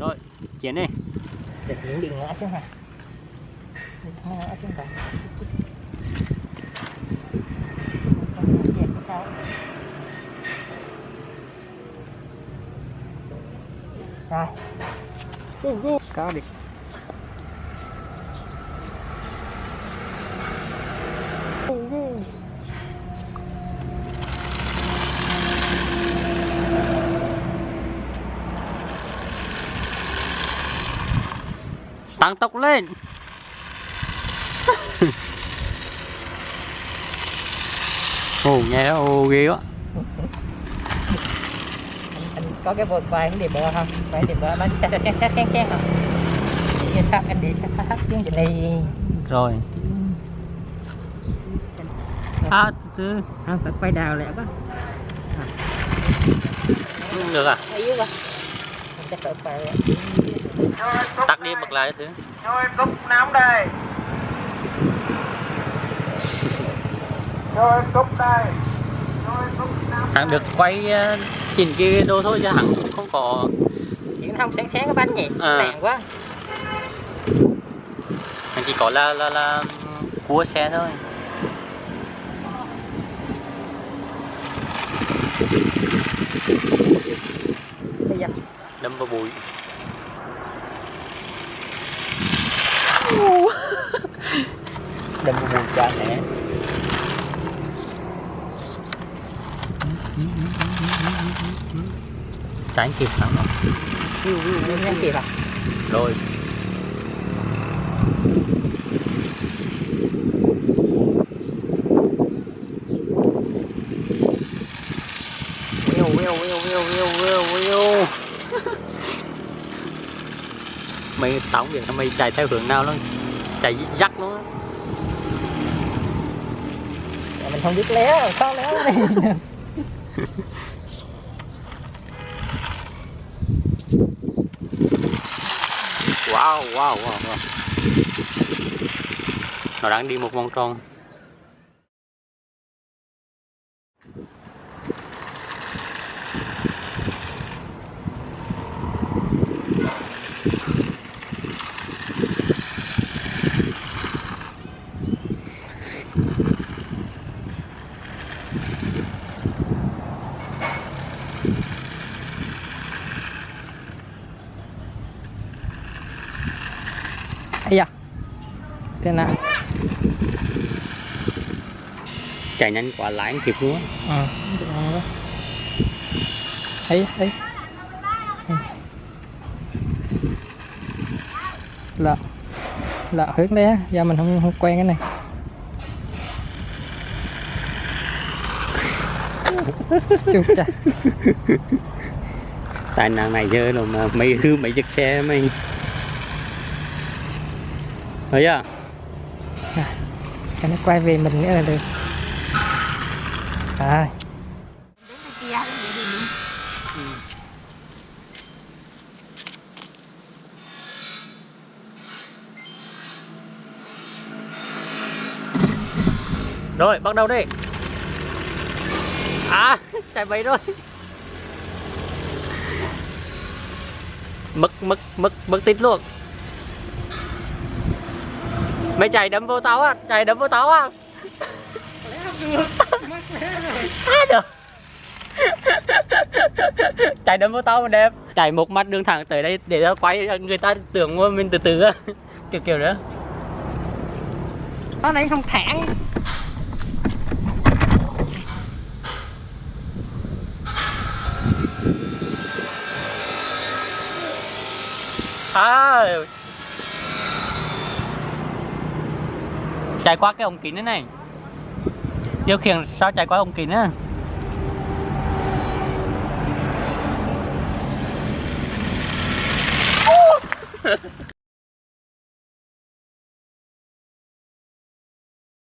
Rồi, chiến đi. Để những điện ngã chứ hả? Ngã chứ không? Sao? Rồi. Có đi. Tăng tốc lên. Ồ, nghe nó ồ ghê quá. Anh có cái vợt vài cái điểm bờ không? Vài điểm bờ nó xét không? Thì sao anh đi sát tiếng trên đây. Rồi. À, từ Không phải quay đào lẹ quá. được à? Hay dữ quá. Chắc phải quay. Tắt đi bật lại thứ. Rồi cúp nóng đây. Rồi cúp đây. Rồi cúp nóng. Hẳn được quay chỉnh cái đồ thôi chứ hẳn không có. Chỉ nó không sáng cái bánh nhỉ? À. Lẹn quá. Hẳn chỉ có là cua xe thôi. Bây giờ Đâm vào bụi. đừng buồn cho mẹ. Tránh kịp sẵn rồi. Nhanh kịp à? Rồi. Wiu. Mày tao biết mày chạy theo hướng nào luôn, chạy dắt luôn á. Mình không biết léo rồi, khó léo đi. Wow. Nó đang đi một vòng tròn. Ây da. Thế nào? Chạy nhanh quá lái không kịp luôn á. Thấy lạ hướng đấy, do mình không quen cái này. Chụp chà. Tai nạn này giờ rồi mà mày hư mấy chiếc xe mày. Thấy chưa? Cái nó quay về mình nữa là được. Rồi. Rồi, bắt đầu đi. À, chạy bậy rồi. Mất tít luôn. Mày chạy đâm vô tao á, được. Chạy đâm vô tao mà đẹp. Chạy một mặt đường thẳng tới đây để tao quay, người ta tưởng mình từ từ á. Kiểu đó. Nó này không thẳng. À, chạy qua cái ống kính thế này. Điều khiển sao chạy qua ống kính á.